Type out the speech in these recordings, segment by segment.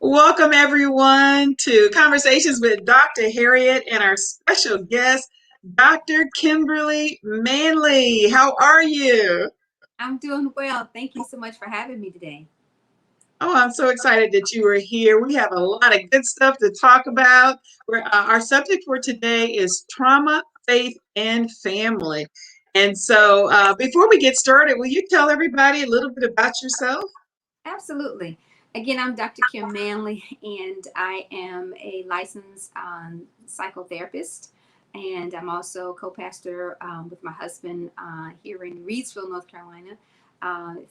Welcome, everyone, to Conversations with Dr. Harriet and our special guest, Dr. Kimberly Manley. How are you? I'm doing well. Thank you so much for having me today. Oh, I'm so excited that you are here. We have a lot of good stuff to talk about. Our subject for today is trauma, faith, and family. And so, before we get started, will you tell everybody a little bit about yourself? Absolutely. Again, I'm Dr. Kim Manley, and I am a licensed psychotherapist. And I'm also co-pastor with my husband here in Reidsville, North Carolina,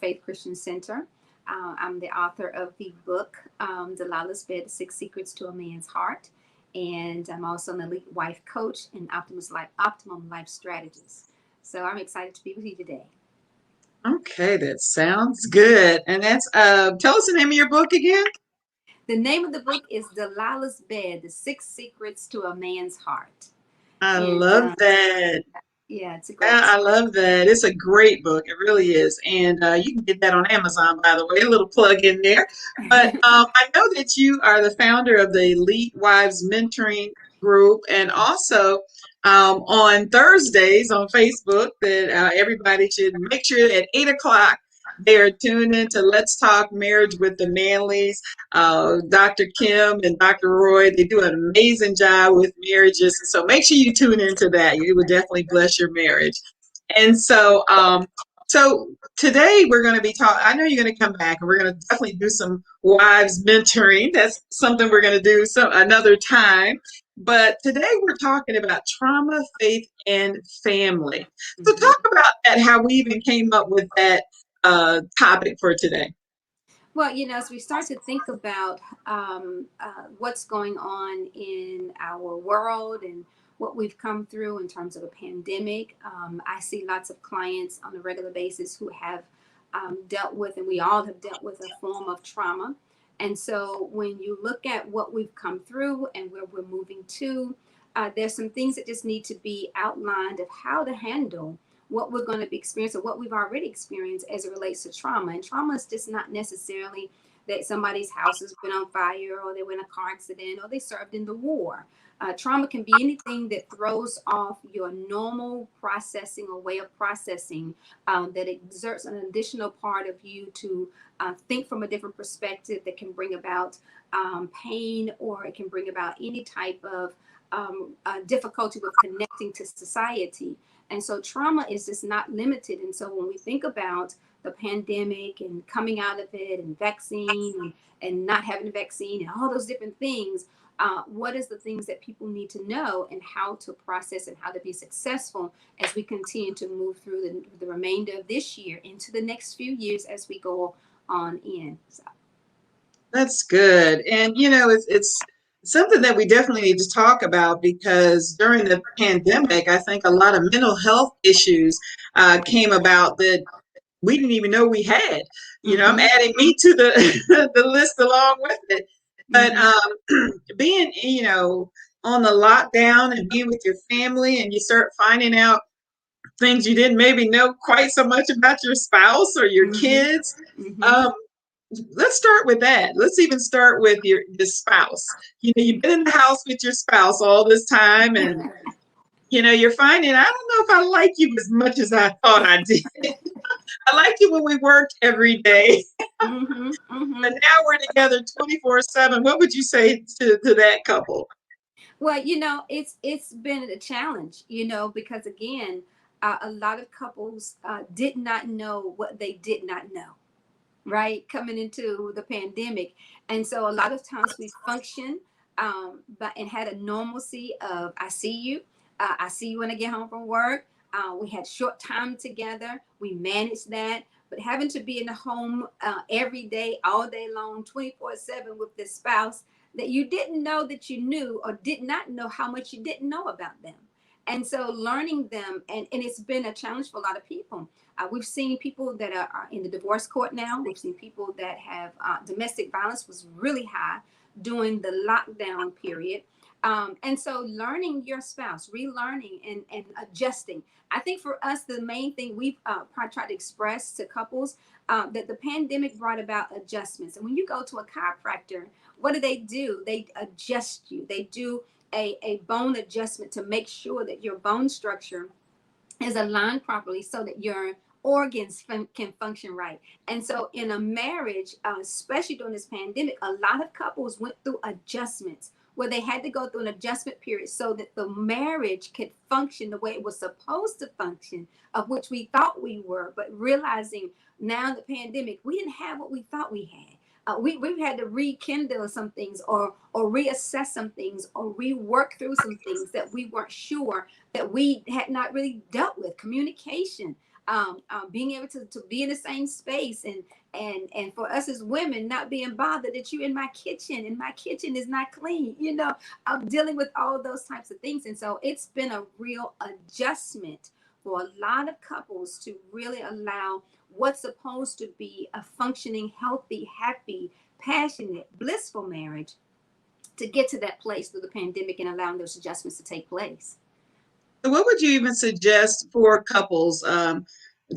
Faith Christian Center. I'm the author of the book, Delilah's Bed, Six Secrets to a Man's Heart. And I'm also an elite wife coach and optimum life strategist. So I'm excited to be with you today. Okay, that sounds good. And that's tell us the name of your book again. The name of the book is Delilah's Bed, The Six Secrets to a Man's Heart. I And love that. yeah, it's a great. I love that. It's a great book. It really is. And you can get that on Amazon, by the way, a little plug in there. But I know that you are the founder of the Elite Wives Mentoring Group, and also on Thursdays on Facebook that everybody should make sure at 8 o'clock they're tuned in to Let's Talk Marriage with the Manleys. Dr. Kim and Dr. Roy, they do an amazing job with marriages. So make sure you tune into that. It will definitely bless your marriage. And so today we're going to be talking. I know you're going to come back, and we're going to definitely do some wives mentoring. That's something we're going to do some another time. But today we're talking about trauma, faith, and family. So Mhm. talk about that. How we even came up with that topic for today. Well, as we start to think about what's going on in our world and what we've come through in terms of a pandemic, I see lots of clients on a regular basis who have dealt with, and we all have dealt with, a form of trauma. And so when you look at what we've come through and where we're moving to, there's some things that just need to be outlined of how to handle what we're going to be experiencing, what we've already experienced as it relates to trauma. And trauma is just not necessarily that somebody's house has been on fire, or they were in a car accident, or they served in the war. Trauma can be anything that throws off your normal processing or way of processing, that exerts an additional part of you to think from a different perspective, that can bring about pain, or it can bring about any type of difficulty with connecting to society. And so trauma is just not limited. And so when we think about the pandemic and coming out of it, and vaccine, and not having a vaccine, and all those different things, what is the things that people need to know, and how to process, and how to be successful as we continue to move through the remainder of this year into the next few years as we go on in. So. That's good. And, it's something that we definitely need to talk about because during the pandemic, I think a lot of mental health issues came about that we didn't even know we had. I'm Mm-hmm, adding me to the the list along with it. But mm-hmm, being, on the lockdown and being with your family, and you start finding out things you didn't maybe know quite so much about your spouse or your mm-hmm, kids. mm-hmm. Um, let's start with that. Let's even start with the spouse. You've been in the house with your spouse all this time, and you're finding, I don't know if I like you as much as I thought I did. I liked you when we worked every day, Mm-hmm, mm-hmm. but now we're together 24/7. What would you say to that couple? Well, it's been a challenge, because again, a lot of couples did not know what they did not know, right? Coming into the pandemic. And so a lot of times we function, but and had a normalcy of, I see you when I get home from work. We had short time together. We managed that. But having to be in the home every day, all day long, 24/7 with this spouse that you didn't know that you knew, or did not know how much you didn't know about them. And so learning them, and it's been a challenge for a lot of people. We've seen people that are in the divorce court now. We've seen people that have domestic violence was really high during the lockdown period. And so learning your spouse, relearning, and adjusting. I think for us, the main thing we've probably tried to express to couples, that the pandemic brought about adjustments. And when you go to a chiropractor, what do? They adjust you. They do a bone adjustment to make sure that your bone structure is aligned properly so that your organs can function right. And so in a marriage, especially during this pandemic, a lot of couples went through adjustments where they had to go through an adjustment period so that the marriage could function the way it was supposed to function, of which we thought we were, but realizing now the pandemic, we didn't have what we thought we had. We've had to rekindle some things, or reassess some things, or rework through some things that we weren't sure, that we had not really dealt with. Communication, being able to be in the same space, and for us as women, not being bothered that you in my kitchen and my kitchen is not clean. I'm dealing with all those types of things. And so it's been a real adjustment for a lot of couples to really allow what's supposed to be a functioning, healthy, happy, passionate, blissful marriage to get to that place through the pandemic and allowing those adjustments to take place. So what would you even suggest for couples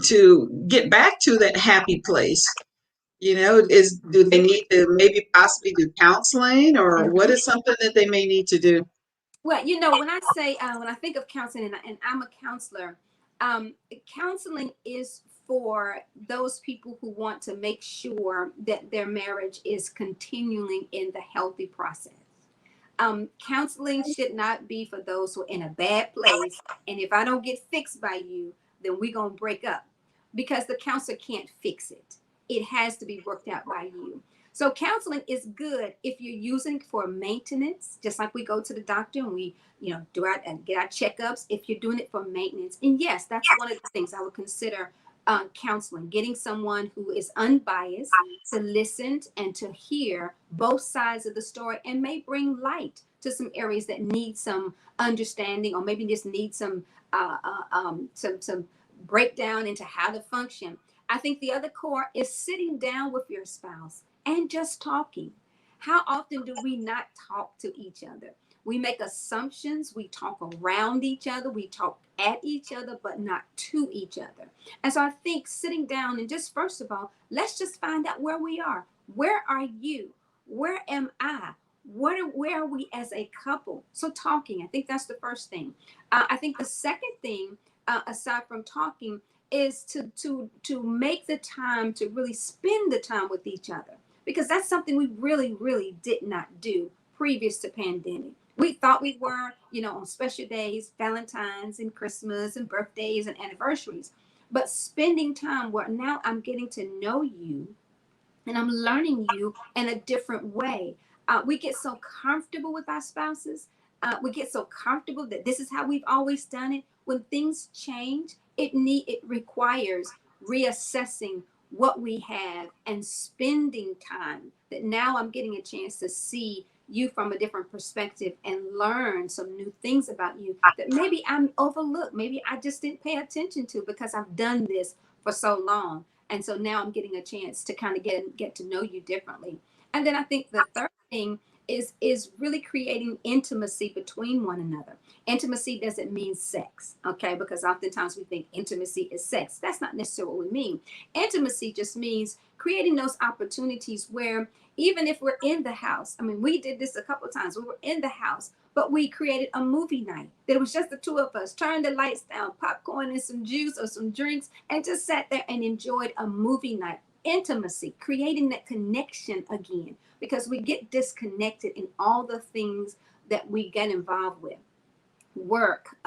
to get back to that happy place? Do they need to maybe possibly do counseling, or what Mhm. is something that they may need to do? Well, when I say, when I think of counseling, and I'm a counselor, counseling is for those people who want to make sure that their marriage is continuing in the healthy process. Counseling should not be for those who are in a bad place. And if I don't get fixed by you, then we're going to break up, because the counselor can't fix it. It has to be worked out by you. So counseling is good if you're using it for maintenance, just like we go to the doctor and we, do our and get our checkups. If you're doing it for maintenance, and yes, that's one of the things I would consider counseling, getting someone who is unbiased to listen and to hear both sides of the story, and may bring light to some areas that need some understanding, or maybe just need some breakdown into how to function. I think the other core is sitting down with your spouse and just talking. How often do we not talk to each other? We make assumptions, we talk around each other, we talk at each other, but not to each other. And so I think sitting down and just, first of all, let's just find out where we are. Where are you? Where am I? Where are we as a couple? So talking, I think that's the first thing. I think the second thing, aside from talking, is to make the time to really spend the time with each other, because that's something we really, really did not do previous to pandemic. We thought we were, on special days, Valentine's and Christmas and birthdays and anniversaries, but spending time where now I'm getting to know you and I'm learning you in a different way. We get so comfortable with our spouses. We get so comfortable that this is how we've always done it. When things change, it requires reassessing what we have and spending time. That now I'm getting a chance to see you from a different perspective and learn some new things about you that maybe I'm overlooked. Maybe I just didn't pay attention to because I've done this for so long. And so now I'm getting a chance to kind of get to know you differently. And then I think the third thing is really creating intimacy between one another. Intimacy doesn't mean sex, okay? Because oftentimes we think intimacy is sex. That's not necessarily what we mean. Intimacy just means creating those opportunities where, even if we're in the house, I mean, we did this a couple of times. We were in the house, but we created a movie night. There was just the two of us, turned the lights down, popcorn and some juice or some drinks, and just sat there and enjoyed a movie night. Intimacy, creating that connection again, because we get disconnected in all the things that we get involved with, work,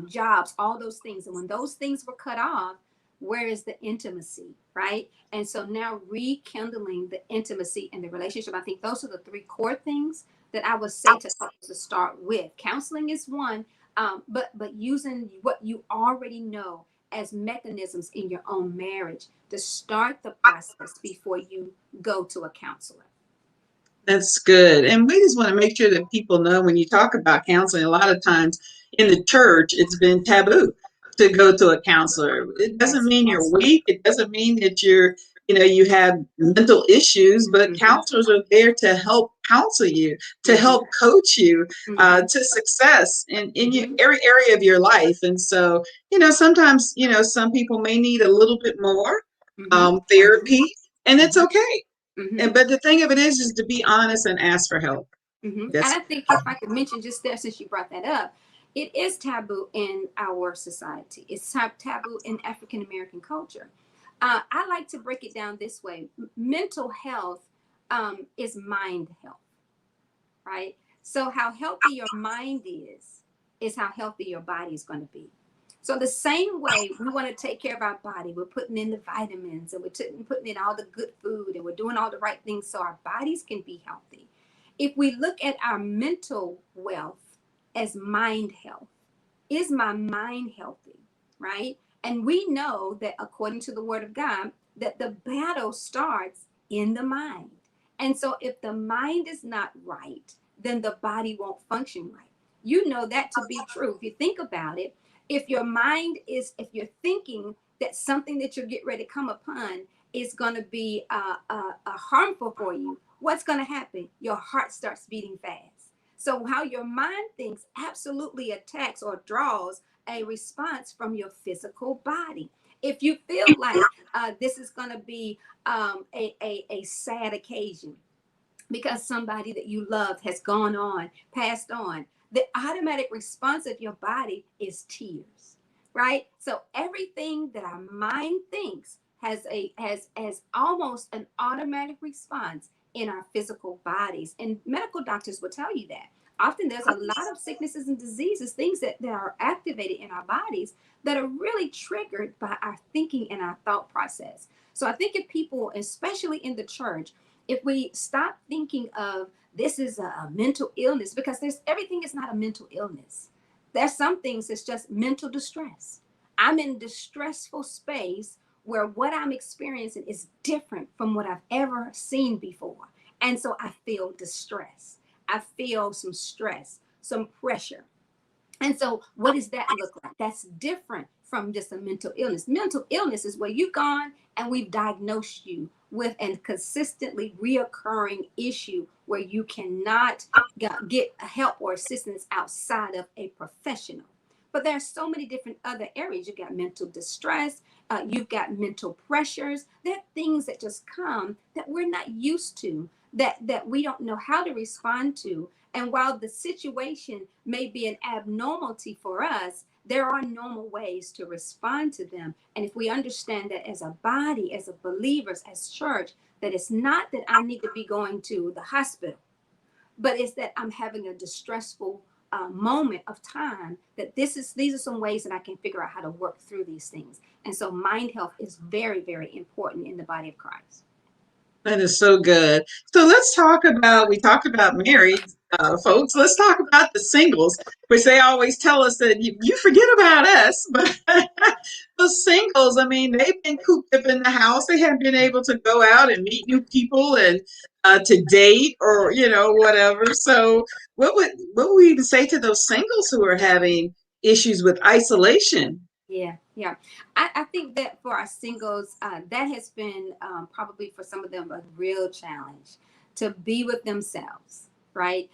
jobs, all those things. And when those things were cut off, where is the intimacy, right? And so now rekindling the intimacy in the relationship. I think those are the three core things that I would say to start with. Counseling is one, but using what you already know as mechanisms in your own marriage to start the process before you go to a counselor. That's good. And we just want to make sure that people know, when you talk about counseling, a lot of times in the church, it's been taboo to go to a counselor. It doesn't That's mean you're weak. It doesn't mean that you have mental issues, but mm-hmm, counselors are there to help counsel you, to mm-hmm, help coach you mm-hmm, to success in mm-hmm. every area of your life. And so, sometimes, some people may need a little bit more. Mm-hmm. Mm-hmm. therapy, and it's Mm-hmm. okay. Mm-hmm. And but the thing of it is to be honest and ask for help. Mm-hmm. And That's I think if I could mention just there, since you brought that up, it is taboo in our society. It's taboo in African American culture. I like to break it down this way: mental health is mind health, right? So how healthy your mind is how healthy your body is going to be. So the same way we want to take care of our body, we're putting in the vitamins and we're putting in all the good food and we're doing all the right things so our bodies can be healthy. If we look at our mental wealth as mind health, is my mind healthy, right? And we know that according to the word of God, that the battle starts in the mind. And so if the mind is not right, then the body won't function right. You know that to be true. If you think about it, if your mind is, if you're thinking that something that you're getting ready to come upon is going to be harmful for you, what's going to happen? Your heart starts beating fast. So, how your mind thinks absolutely attacks or draws a response from your physical body. If you feel like this is going to be a sad occasion, because somebody that you love has gone on, passed on, the automatic response of your body is tears, right? So everything that our mind thinks has almost an automatic response in our physical bodies. And medical doctors will tell you that. Often there's a lot of sicknesses and diseases, things that are activated in our bodies that are really triggered by our thinking and our thought process. So I think if people, especially in the church, if we stop thinking of this is a mental illness, because there's everything is not a mental illness. There's some things that's just mental distress. I'm in a distressful space where what I'm experiencing is different from what I've ever seen before. And so I feel distress. I feel some stress, some pressure. And so, what does that look like? That's different from just a mental illness. Mental illness is where you've gone and we've diagnosed you with a consistently reoccurring issue where you cannot get help or assistance outside of a professional. But there are so many different other areas. You've got mental distress, you've got mental pressures. There are things that just come that we're not used to, that we don't know how to respond to. And while the situation may be an abnormality for us, there are normal ways to respond to them. And if we understand that as a body, as a believers, as church, that it's not that I need to be going to the hospital, but it's that I'm having a distressful moment of time, that these are some ways that I can figure out how to work through these things. And so mind health is very, very important in the body of Christ. that is so good. So let's talk about, we talked about married folks. Let's talk about the singles, which they always tell us that you forget about us. But the singles, I mean, they've been cooped up in the house. They haven't been able to go out and meet new people and to date or, whatever. So what would we even say to those singles who are having issues with isolation? Yeah, yeah. I think that for our singles, that has been probably for some of them a real challenge to be with themselves, right?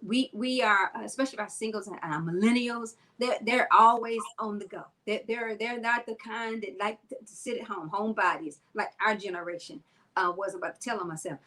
We are, especially our singles and our millennials, they're always on the go. They're not the kind that like to sit at home, homebodies like our generation was about to tell on myself.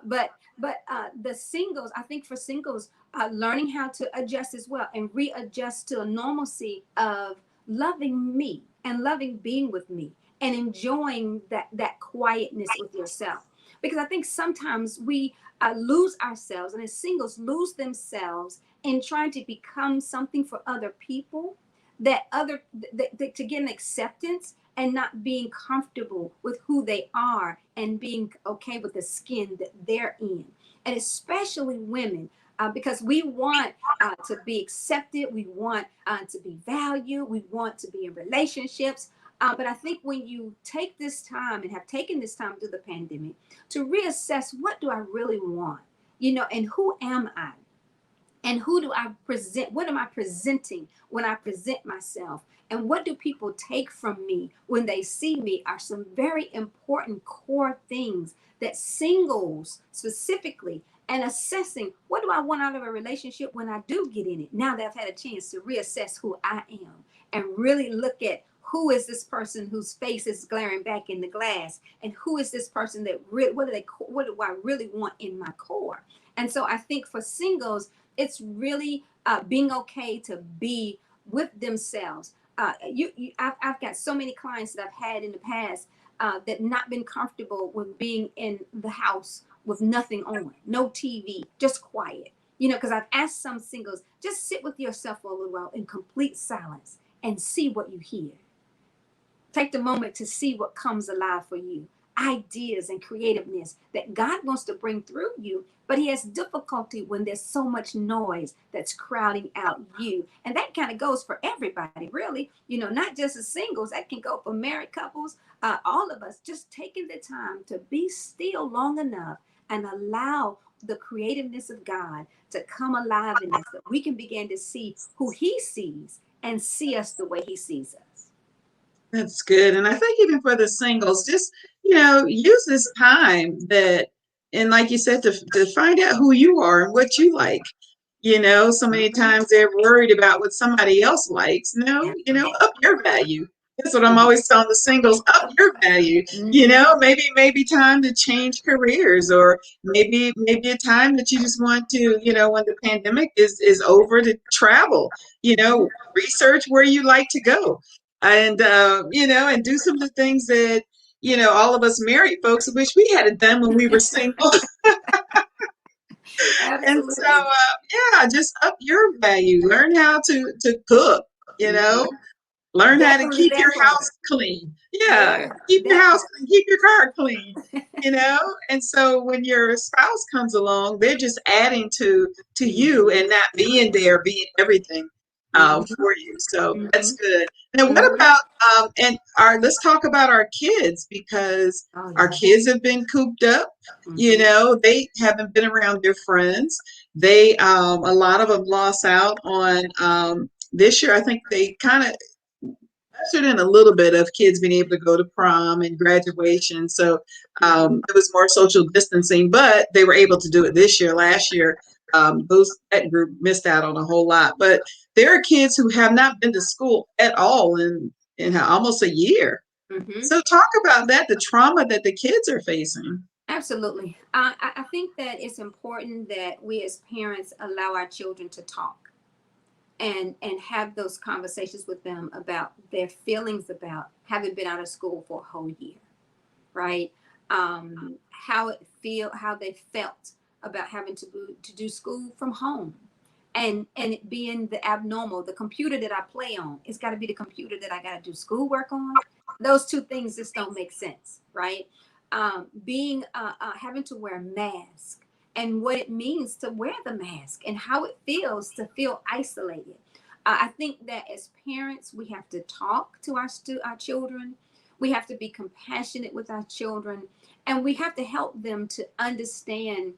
But the singles, I think for singles, learning how to adjust as well and readjust to a normalcy of loving me and loving being with me and enjoying that quietness with yourself, because I think sometimes we lose ourselves, and as singles lose themselves in trying to become something for other people, to get an acceptance and not being comfortable with who they are and being okay with the skin that they're in. And especially women, because we want to be accepted, we want to be valued, we want to be in relationships. But I think when you take this time and have taken this time through the pandemic to reassess, what do I really want? And who am I? And who do I present? What am I presenting when I present myself? And what do people take from me when they see me are some very important core things that singles specifically, and assessing, what do I want out of a relationship when I do get in it? Now that I've had a chance to reassess who I am and really look at who is this person whose face is glaring back in the glass, and who is this person that what do I really want in my core? And so I think for singles, it's really being okay to be with themselves. I've got so many clients that I've had in the past that not been comfortable with being in the house with nothing on, no TV, just quiet. Because I've asked some singles, just sit with yourself for a little while in complete silence and see what you hear. Take the moment to see what comes alive for you. Ideas and creativeness that God wants to bring through you, but He has difficulty when there's so much noise that's crowding out you. And that kind of goes for everybody, really. Not just as singles, that can go for married couples, all of us, just taking the time to be still long enough and allow the creativeness of God to come alive in us, that we can begin to see who He sees and see us the way He sees us. That's good. And I think even for the singles, just, use this time that, and like you said, to find out who you are and what you like. So many Mhm. times they're worried about what somebody else likes. No, Yeah. up your value. That's what I'm always telling the singles, up your value. Mm-hmm. Maybe time to change careers, or maybe a time that you just want to, when the pandemic is over, to travel, research where you like to go, and and do some of the things that all of us married folks wish we had done when we were single. And so Absolutely. yeah, just up your value. Learn how to cook, you know, Hmm. learn how to Definitely keep your that house part. clean. Yeah, Yeah, keep your that house part. clean, keep your car clean, you know? And so when your spouse comes along, they're just adding to you Hmm. and not being there, being everything Hmm. for you. So that's Hmm. good. Now what Hmm. about and our let's talk about our kids, because Oh our yeah. kids have been cooped up. Hmm. They haven't been around their friends. They a lot of them lost out on this year. I think they kind of ushered in a little bit of kids being able to go to prom and graduation. So Hmm. it was more social distancing, but they were able to do it this year. Last year, that group missed out on a whole lot. But there are kids who have not been to school at all in almost a year. Hmm. So talk about that, the trauma that the kids are facing. Absolutely. I think that it's important that we as parents allow our children to talk and have those conversations with them about their feelings about having been out of school for a whole year, right? How they felt about having to do school from home, and it being the abnormal. The computer that I play on, it's got to be the computer that I got to do schoolwork on. Those two things just don't make sense, right? Being Having to wear a mask and what it means to wear the mask and how it feels to feel isolated. I think that as parents, we have to talk to our children. We have to be compassionate with our children, and we have to help them to understand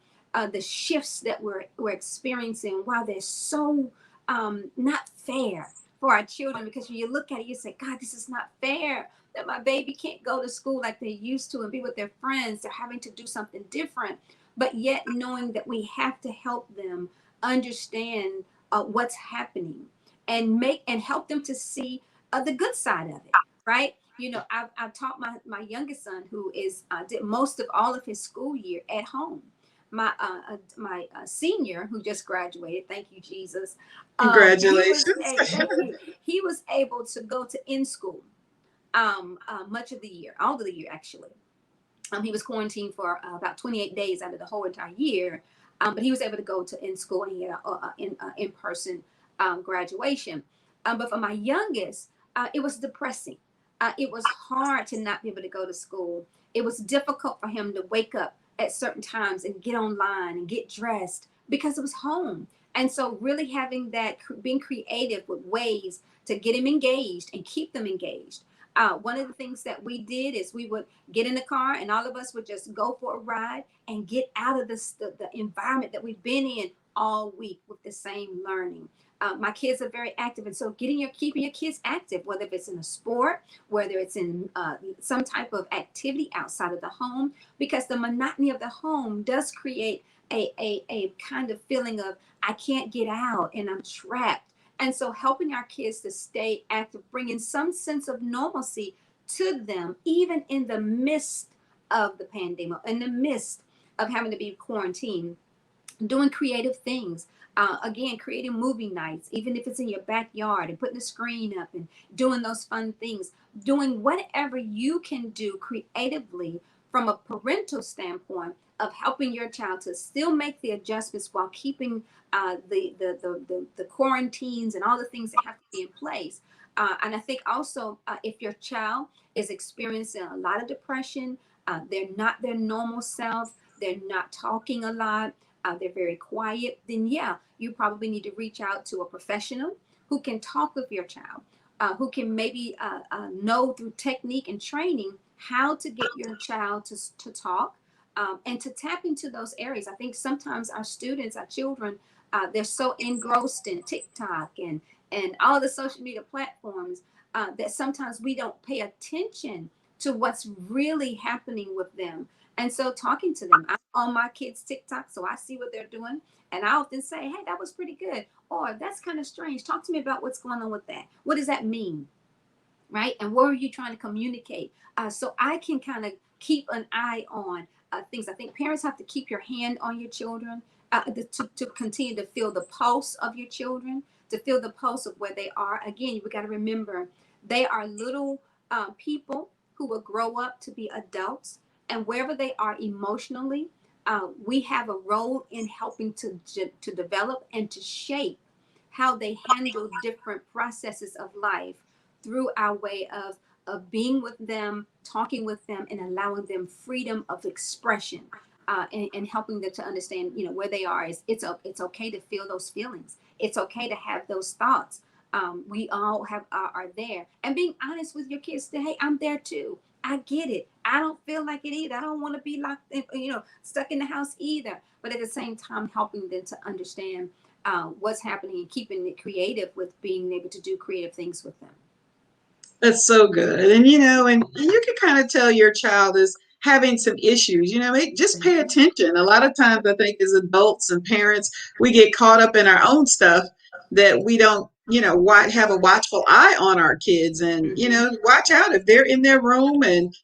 the shifts that we're experiencing, while they're so not fair for our children. Because when you look at it, you say, God, this is not fair that my baby can't go to school like they used to and be with their friends. They're having to do something different. But yet, knowing that we have to help them understand what's happening and help them to see the good side of it, right? I've taught my youngest son, who is did most of all of his school year at home. My senior, who just graduated, thank you Jesus, Congratulations. thank you, he was able to go to in school much of the year, all of the year actually. He was quarantined for about 28 days out of the whole entire year, but he was able to go to in school, and he had in person graduation. But for my youngest, it was depressing. It was hard to not be able to go to school. It was difficult for him to wake up at certain times and get online and get dressed because it was home. And so, really having that, being creative with ways to get him engaged and keep them engaged. One of the things that we did is we would get in the car and all of us would just go for a ride and get out of the environment that we've been in all week with the same learning. My kids are very active, and so keeping your kids active, whether it's in a sport, whether it's in some type of activity outside of the home, because the monotony of the home does create a kind of feeling of I can't get out and I'm trapped. And so helping our kids to stay active, bringing some sense of normalcy to them, even in the midst of the pandemic, in the midst of having to be quarantined, doing creative things. Again, creating movie nights, even if it's in your backyard, and putting a screen up and doing those fun things, doing whatever you can do creatively from a parental standpoint of helping your child to still make the adjustments while keeping the quarantines and all the things that have to be in place. And I think also if your child is experiencing a lot of depression, they're not their normal self, they're not talking a lot, they're very quiet, then yeah, you probably need to reach out to a professional who can talk with your child, who can maybe know through technique and training how to get your child to talk, and to tap into those areas. I think sometimes our students, our children, they're so engrossed in TikTok and all the social media platforms that sometimes we don't pay attention to what's really happening with them. And so talking to them, I'm on my kids' TikTok, so I see what they're doing. And I often say, hey, that was pretty good. Or that's kind of strange. Talk to me about what's going on with that. What does that mean? Right? And what are you trying to communicate? So I can kind of keep an eye on things. I think parents have to keep your hand on your children, to continue to feel the pulse of your children, to feel the pulse of where they are. Again, we got to remember they are little people who will grow up to be adults, and wherever they are emotionally, we have a role in helping to develop and to shape how they handle different processes of life through our way of being with them, talking with them, and allowing them freedom of expression, and helping them to understand, where they are. It's okay to feel those feelings. It's okay to have those thoughts. We all are there, and being honest with your kids. That, hey, I'm there too. I get it. I don't feel like it either. I don't want to be locked in, stuck in the house either. But at the same time, helping them to understand what's happening and keeping it creative with being able to do creative things with them. That's so good. And and you can kind of tell your child is having some issues. Just pay Mm-hmm. attention. A lot of times I think as adults and parents, we get caught up in our own stuff that we don't, have a watchful eye on our kids, and, Mm-hmm. watch out if they're in their room and,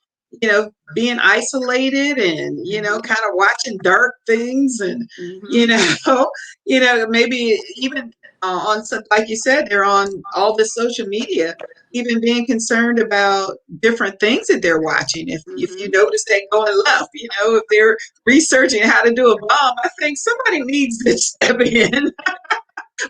being isolated and, Mm-hmm. kind of watching dark things and, you Mm-hmm. know, maybe even on some, like you said, they're on all this social media, even being concerned about different things that they're watching. If you Mm-hmm. notice that going left, if they're researching how to do a bomb, I think somebody needs to step in.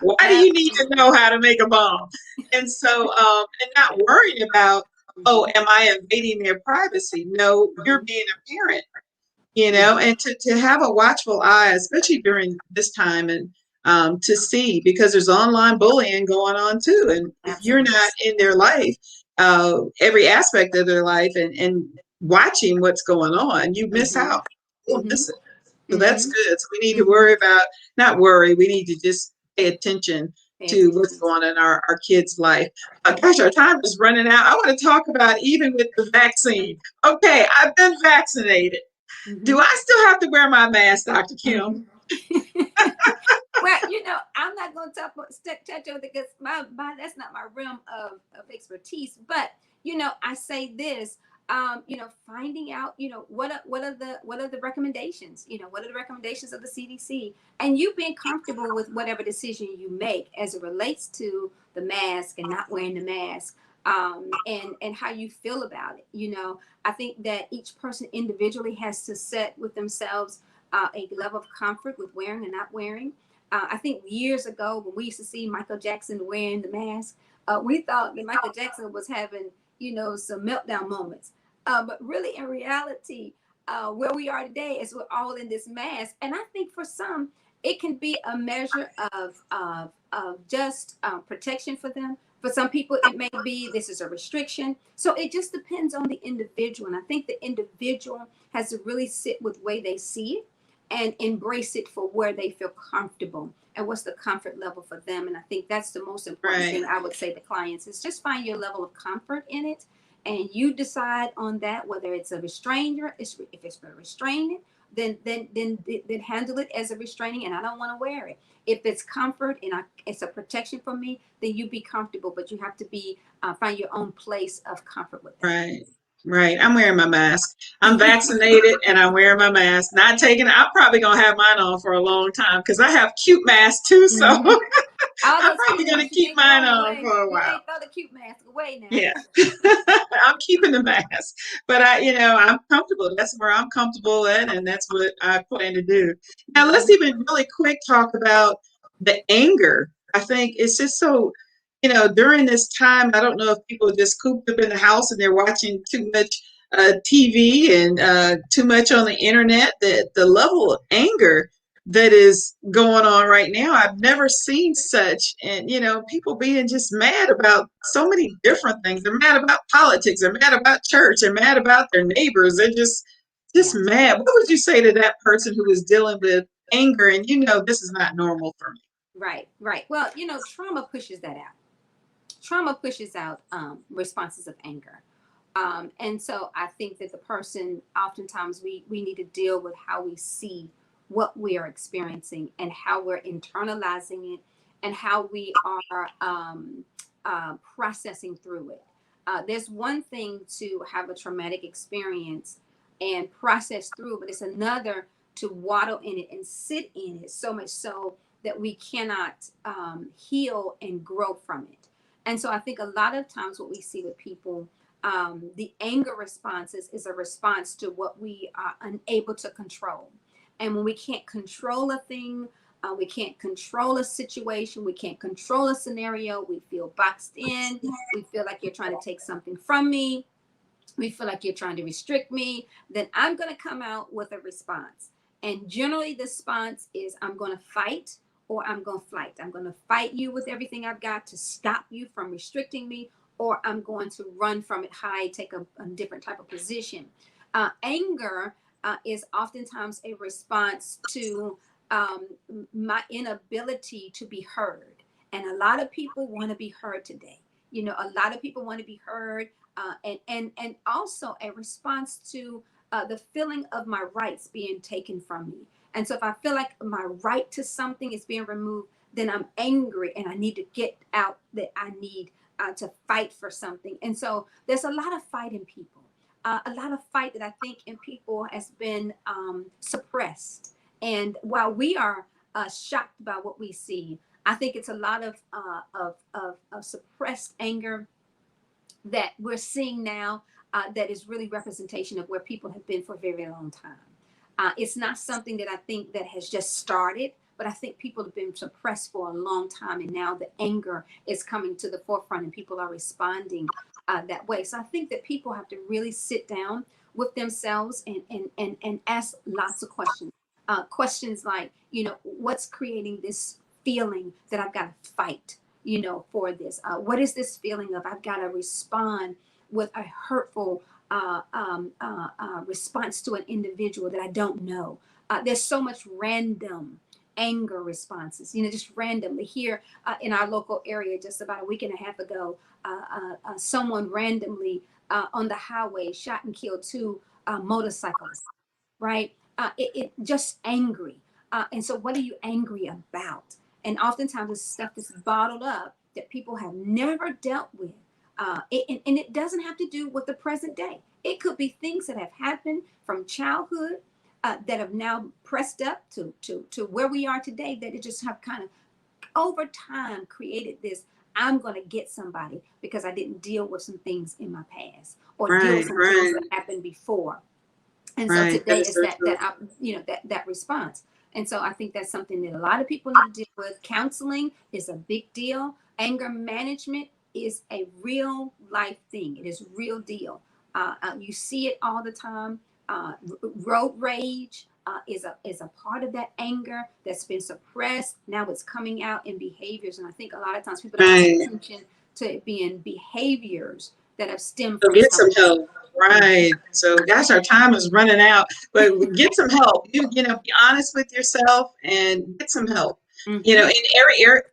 Why do you need to Absolutely. know how to make a bomb? And so, and not worrying about, oh, Mm-hmm. am I invading their privacy? No, you're Mm-hmm. being a parent, Mm-hmm. and to have a watchful eye, especially during this time, and to see, because there's online bullying going on too. And if you're Absolutely. not in their life, every aspect of their life, and watching what's going on, you miss Mm-hmm. out. You'll Mm-hmm. miss it. So that's Mm-hmm. good. So we need to Mm-hmm. worry about, not worry, we need to just pay attention Pay to what's attention. going on in our kids' life. Gosh, our time is running out. I want to talk about even with the vaccine. Okay, I've been vaccinated. Do Mm-hmm. I still have to wear my mask, Dr. Kim? Mm-hmm. Well, I'm not going to touch on it because that's not my realm of expertise. But I say this, finding out, what are the recommendations? What are the recommendations of the CDC, and you being comfortable with whatever decision you make as it relates to the mask and not wearing the mask, and how you feel about it. I think that each person individually has to set with themselves a level of comfort with wearing and not wearing. I think years ago when we used to see Michael Jackson wearing the mask, we thought that Michael Jackson was having, some meltdown moments. But really, in reality, where we are today is we're all in this mask. And I think for some, it can be a measure of just protection for them. For some people, it may be this is a restriction. So it just depends on the individual. And I think the individual has to really sit with the way they see it and embrace it for where they feel comfortable and what's the comfort level for them. And I think that's the most important Right. thing I would say to clients is just find your level of comfort in it, and you decide on that whether it's a restrainer, if it's a restraining, then handle it as a restraining, and I don't want to wear it. If it's comfort and it's a protection for me, then you be comfortable, but you have to be find your own place of comfort with that. Right. Right. I'm wearing my mask. I'm vaccinated and I'm wearing my mask. Not taking it. I'm probably gonna have mine on for a long time because I have cute masks too. So Hmm. All I'm those probably cute gonna ones, you keep can't throw mine them on away. for a You while. can't throw the cute mask away now. Yeah. I'm keeping the mask. But I'm comfortable. That's where I'm comfortable at, and that's what I plan to do. Now let's Hmm. even really quick talk about the anger. I think it's just so, during this time, I don't know if people are just cooped up in the house and they're watching too much TV and too much on the internet, that the level of anger that is going on right now. I've never seen such. And, people being just mad about so many different things. They're mad about politics. They're mad about church. They're mad about their neighbors. They're just Yeah. mad. What would you say to that person who is dealing with anger and this is not normal for me? Right. Right. Well, trauma pushes that out. Trauma pushes out responses of anger. And so I think that the person, oftentimes we need to deal with how we see what we are experiencing and how we're internalizing it and how we are processing through it. There's one thing to have a traumatic experience and process through, but it's another to waddle in it and sit in it so much so that we cannot heal and grow from it. And so I think a lot of times what we see with people, the anger responses is a response to what we are unable to control. And when we can't control a thing, we can't control a situation, we can't control a scenario, we feel boxed in, we feel like you're trying to take something from me, we feel like you're trying to restrict me, then I'm going to come out with a response. And generally, the response is I'm going to fight or I'm going to flight. I'm going to fight you with everything I've got to stop you from restricting me, or I'm going to run from it, hide, take a different type of position. Anger is oftentimes a response to um, my inability to be heard. And a lot of people want to be heard today. A lot of people want to be heard, and also a response to the feeling of my rights being taken from me. And so if I feel like my right to something is being removed, then I'm angry and I need to get out that I need to fight for something. And so there's a lot of fight in people. A lot of fight that I think in people has been suppressed. And while we are shocked by what we see, I think it's a lot of suppressed anger that we're seeing now, that is really representation of where people have been for a very long time. It's not something that I think that has just started, but I think people have been suppressed for a long time, and now the anger is coming to the forefront, and people are responding that way. So I think that people have to really sit down with themselves and ask lots of questions. Questions like, what's creating this feeling that I've got to fight, for this? What is this feeling of I've got to respond with a hurtful response to an individual that I don't know? There's so much random anger responses, just randomly. Here in our local area, just about a week and a half ago, someone randomly on the highway shot and killed two motorcyclists, right? It just angry. And so, what are you angry about? And oftentimes, it's stuff that's bottled up that people have never dealt with. And it doesn't have to do with the present day. It could be things that have happened from childhood that have now pressed up to where we are today, that it just have kind of over time created this. I'm going to get somebody because I didn't deal with some things in my past or deal with Right, some things right, that happened before. And so right. That today is is so that true. that response. And so I think that's something that a lot of people need to deal with. Counseling is a big deal. Anger management is a real life thing. It is real deal. You see it all the time. Road rage is a part of that anger that's been suppressed. Now it's coming out in behaviors, and I think a lot of times people don't pay Right. attention to it being behaviors that have stemmed So from get some something. help. Right. So gosh, our time is running out, but get some help. Be honest with yourself and get some help. Mm-hmm. In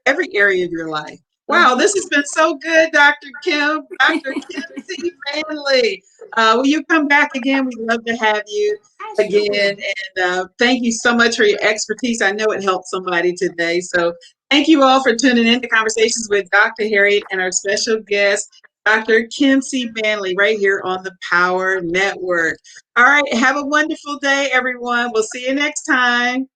every area of your life. Wow, this has been so good, Dr. Kim, Dr. Kim C. Manley. Will you come back again? We'd love to have you I sure again. will. And thank you so much for your expertise. I know it helped somebody today. So thank you all for tuning in to Conversations with Dr. Harriet and our special guest, Dr. Kim C. Manley, right here on the Power Network. All right, have a wonderful day, everyone. We'll see you next time.